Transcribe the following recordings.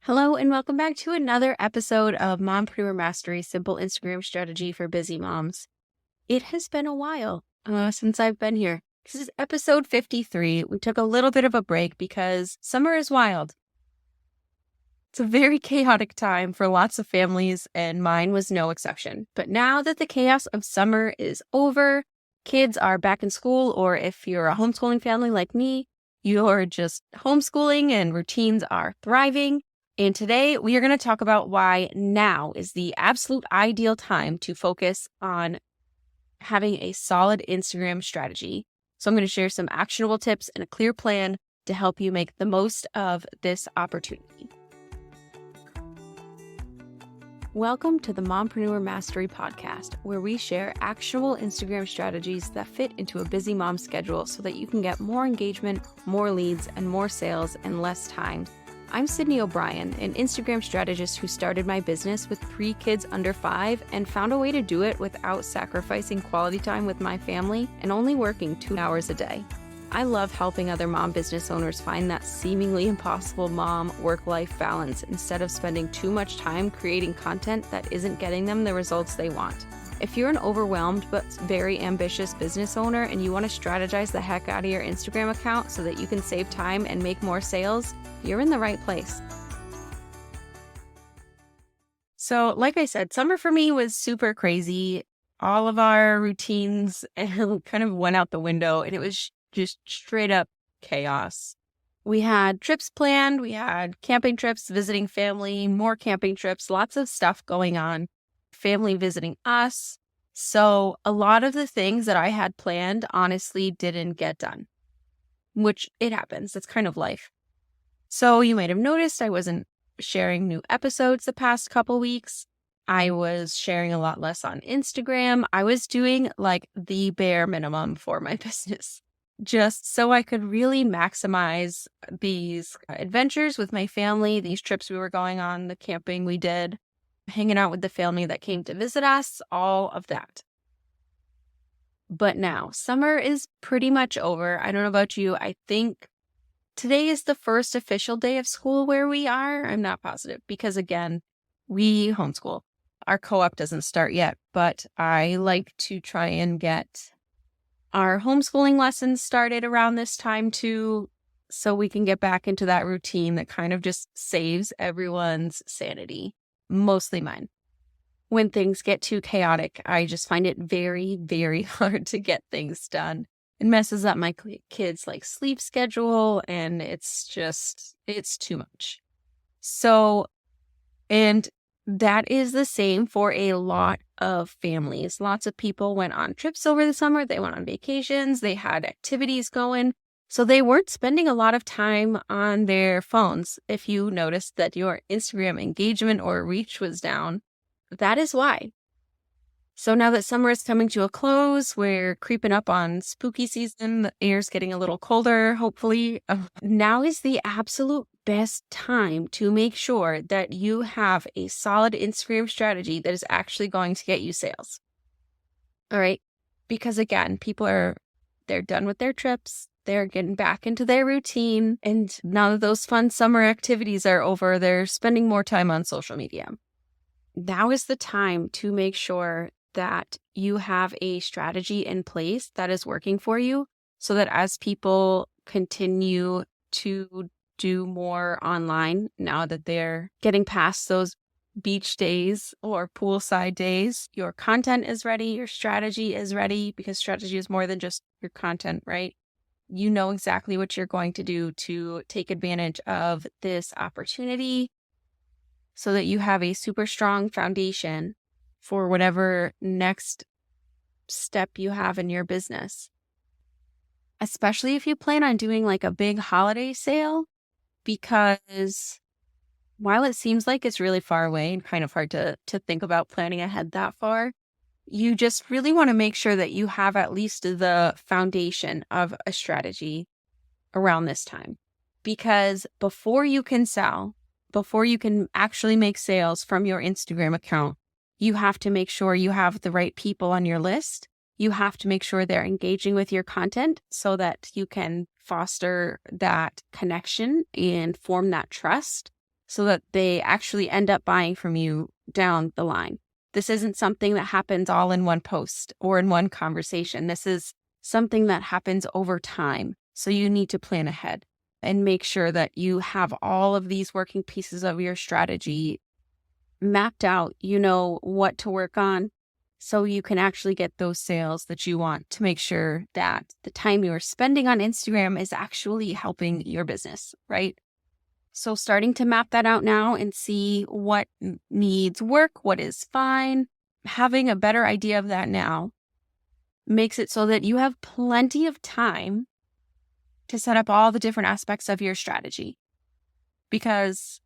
Hello and welcome back to another episode of Mompreneur Mastery, Simple Instagram Strategy for Busy Moms. It has been a while since I've been here. This is episode 53. We took a little bit of a break because summer is wild. It's a very chaotic time for lots of families, and mine was no exception. But now that the chaos of summer is over, kids are back in school, or if you're a homeschooling family like me, you're just homeschooling and routines are thriving. And today we are going to talk about why now is the absolute ideal time to focus on having a solid Instagram strategy. So I'm going to share some actionable tips and a clear plan to help you make the most of this opportunity. Welcome to the Mompreneur Mastery Podcast, where we share actionable Instagram strategies that fit into a busy mom's schedule so that you can get more engagement, more leads, and more sales in less time. I'm Sydney O'Brien, an Instagram strategist who started my business with 3 kids under 5 and found a way to do it without sacrificing quality time with my family and only working 2 hours a day. I love helping other mom business owners find that seemingly impossible mom work-life balance instead of spending too much time creating content that isn't getting them the results they want. If you're an overwhelmed but very ambitious business owner and you want to strategize the heck out of your Instagram account so that you can save time and make more sales, you're in the right place. So, like I said, summer for me was super crazy. All of our routines kind of went out the window, and it was just straight up chaos. We had trips planned, we had camping trips, visiting family, more camping trips, lots of stuff going on, family visiting us. So a lot of the things that I had planned honestly didn't get done, which it happens. That's kind of life. So you might have noticed I wasn't sharing new episodes the past couple weeks. I was sharing a lot less on Instagram. I was doing like the bare minimum for my business, just so I could really maximize these adventures with my family, these trips we were going on, the camping we did, hanging out with the family that came to visit us, all of that. But now, summer is pretty much over. I don't know about you. I think today is the first official day of school where we are. I'm not positive because, again, we homeschool. Our co-op doesn't start yet, but I like to try and get our homeschooling lessons started around this time too, so we can get back into that routine that kind of just saves everyone's sanity, mostly mine. When things get too chaotic, I just find it very, very hard to get things done. It messes up my kids' sleep schedule, and it's too much. So, and that is the same for a lot of families. Lots of people went on trips over the summer. They went on vacations. They had activities going. So they weren't spending a lot of time on their phones. If you noticed that your Instagram engagement or reach was down, that is why. So now that summer is coming to a close, we're creeping up on spooky season. The air's getting a little colder, hopefully. Now is the absolute best time to make sure that you have a solid Instagram strategy that is actually going to get you sales. All right? Because again, they're done with their trips. They're getting back into their routine. And now that those fun summer activities are over, they're spending more time on social media. Now is the time to make sure that you have a strategy in place that is working for you so that as people continue to do more online, now that they're getting past those beach days or poolside days, your content is ready, your strategy is ready, because strategy is more than just your content, right? You know exactly what you're going to do to take advantage of this opportunity so that you have a super strong foundation for whatever next step you have in your business. Especially if you plan on doing a big holiday sale, because while it seems like it's really far away and kind of hard to think about planning ahead that far, you just really want to make sure that you have at least the foundation of a strategy around this time. Because before you can sell, before you can actually make sales from your Instagram account, you have to make sure you have the right people on your list. You have to make sure they're engaging with your content so that you can foster that connection and form that trust so that they actually end up buying from you down the line. This isn't something that happens all in one post or in one conversation. This is something that happens over time. So you need to plan ahead and make sure that you have all of these working pieces of your strategy mapped out. You know what to work on so you can actually get those sales that you want, to make sure that the time you are spending on Instagram is actually helping your business, right? So starting to map that out now and see what needs work, what is fine, having a better idea of that now makes it so that you have plenty of time to set up all the different aspects of your strategy. Because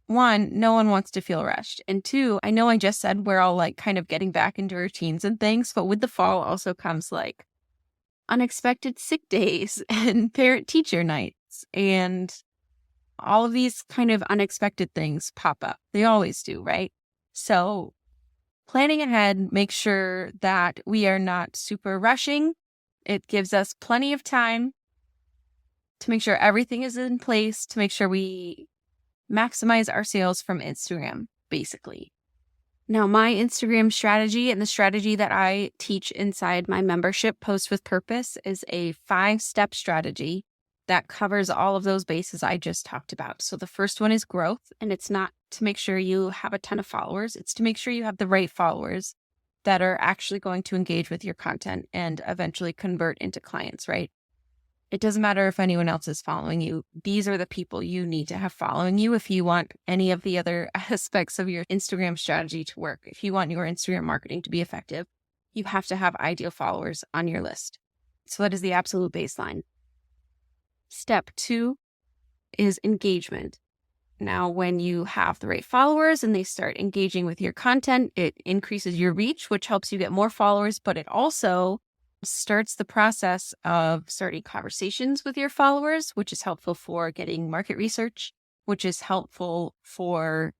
one, no one wants to feel rushed. And two, I know I just said we're all like kind of getting back into routines and things, but with the fall also comes like unexpected sick days and parent-teacher nights, and all of these kind of unexpected things pop up. They always do, right? So planning ahead, make sure that we are not super rushing. It gives us plenty of time to make sure everything is in place, to make sure we maximize our sales from Instagram, basically. Now, my Instagram strategy and the strategy that I teach inside my membership, Post with Purpose, is a 5-step strategy that covers all of those bases I just talked about. So the first one is growth, and it's not to make sure you have a ton of followers. It's to make sure you have the right followers that are actually going to engage with your content and eventually convert into clients, right? It doesn't matter if anyone else is following you. These are the people you need to have following you if you want any of the other aspects of your Instagram strategy to work. If you want your Instagram marketing to be effective, you have to have ideal followers on your list. So that is the absolute baseline. Step 2 is engagement. Now, when you have the right followers and they start engaging with your content, it increases your reach, which helps you get more followers, but it also starts the process of starting conversations with your followers, which is helpful for getting market research, which is helpful for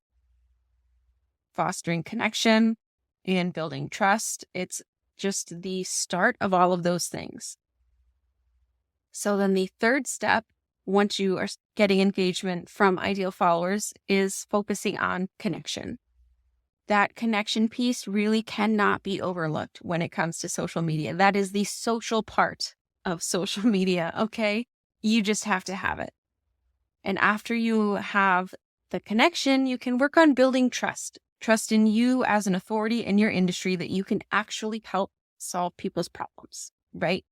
fostering connection and building trust. It's just the start of all of those things. So then the third step, once you are getting engagement from ideal followers, is focusing on connection. That connection piece really cannot be overlooked when it comes to social media. That is the social part of social media, okay? You just have to have it. And after you have the connection, you can work on building trust. Trust in you as an authority in your industry that you can actually help solve people's problems, right?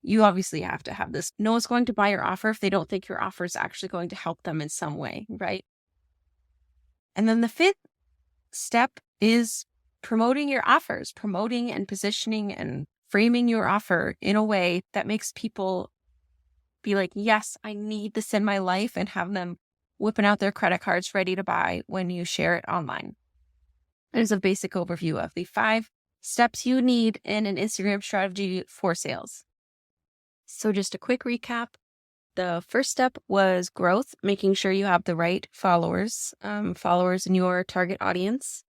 You obviously have to have this. No one's going to buy your offer if they don't think your offer is actually going to help them in some way, right? And then the fifth step is promoting your offers, promoting and positioning and framing your offer in a way that makes people be like, yes, I need this in my life, and have them whipping out their credit cards ready to buy when you share it online. There's a basic overview of the 5 steps you need in an Instagram strategy for sales. So just a quick recap. The first step was growth, making sure you have the right followers in your target audience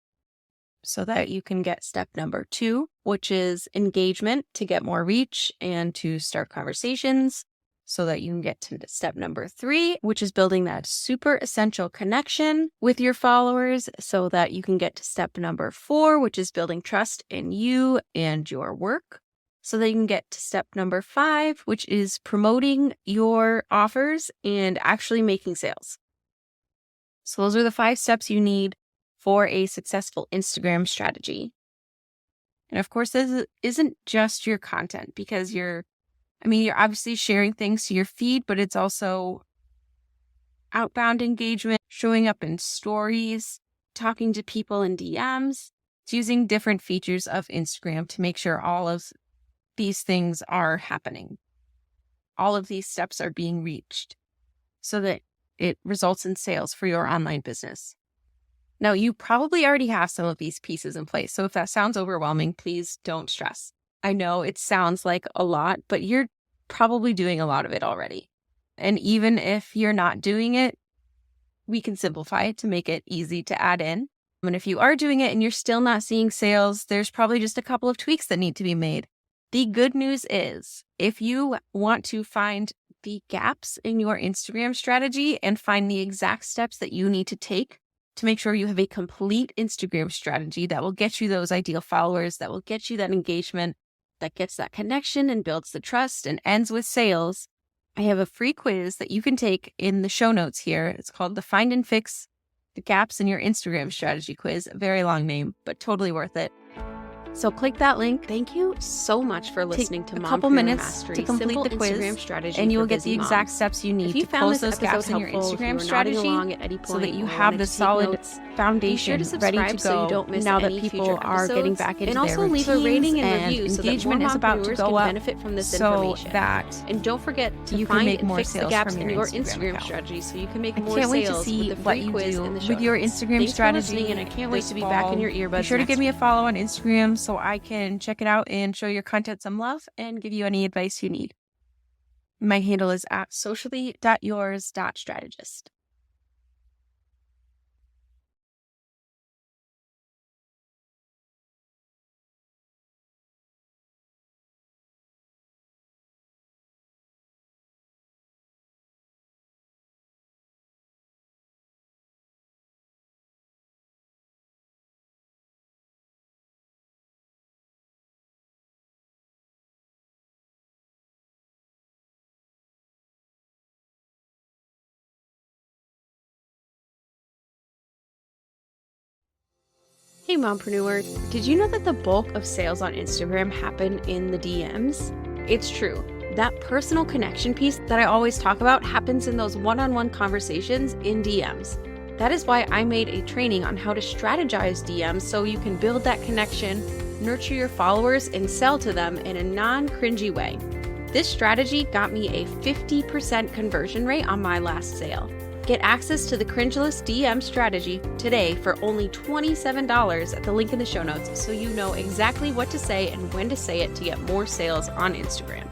so that you can get step number 2, which is engagement, to get more reach and to start conversations so that you can get to step number 3, which is building that super essential connection with your followers so that you can get to step number 4, which is building trust in you and your work, so that you can get to step number 5, which is promoting your offers and actually making sales. So those are the 5 steps you need for a successful Instagram strategy. And of course, this isn't just your content, because you're obviously sharing things to your feed, but it's also outbound engagement, showing up in stories, talking to people in DMs. It's using different features of Instagram to make sure all of these things are happening. All of these steps are being reached so that it results in sales for your online business. Now, you probably already have some of these pieces in place. So if that sounds overwhelming, please don't stress. I know it sounds like a lot, but you're probably doing a lot of it already. And even if you're not doing it, we can simplify it to make it easy to add in. And if you are doing it and you're still not seeing sales, there's probably just a couple of tweaks that need to be made. The good news is, if you want to find the gaps in your Instagram strategy and find the exact steps that you need to take to make sure you have a complete Instagram strategy that will get you those ideal followers, that will get you that engagement, that gets that connection and builds the trust and ends with sales, I have a free quiz that you can take in the show notes here. It's called the Find and Fix the Gaps in Your Instagram Strategy quiz. A very long name, but totally worth it. So click that link. Thank you so much for listening to Mompreneur Mastery. A couple minutes to complete the quiz, Instagram strategy, and you will get the exact steps you need to close those gaps in your Instagram strategy so that you have the solid foundation ready to go now that people are getting back into their routines, leave a rating and review so engagement that is about to go up benefit from this so information. that and don't forget to you can find make and more fix the sales gaps from in your your Instagram account. strategy so you can make more I can't wait to sales see with the what free you quiz do in the show with your notes. Instagram Thanks strategy. for listening, and I can't wait to be back in your earbuds. Be sure to next give me a week. follow on Instagram so I can check it out and show your content some love and give you any advice you need. My handle is at socially.yours.strategist. Hey Mompreneur, did you know that the bulk of sales on Instagram happen in the DMs? It's true. That personal connection piece that I always talk about happens in those one-on-one conversations in DMs. That is why I made a training on how to strategize DMs so you can build that connection, nurture your followers, and sell to them in a non-cringy way. This strategy got me a 50% conversion rate on my last sale. Get access to the Cringeless DM strategy today for only $27 at the link in the show notes so you know exactly what to say and when to say it to get more sales on Instagram.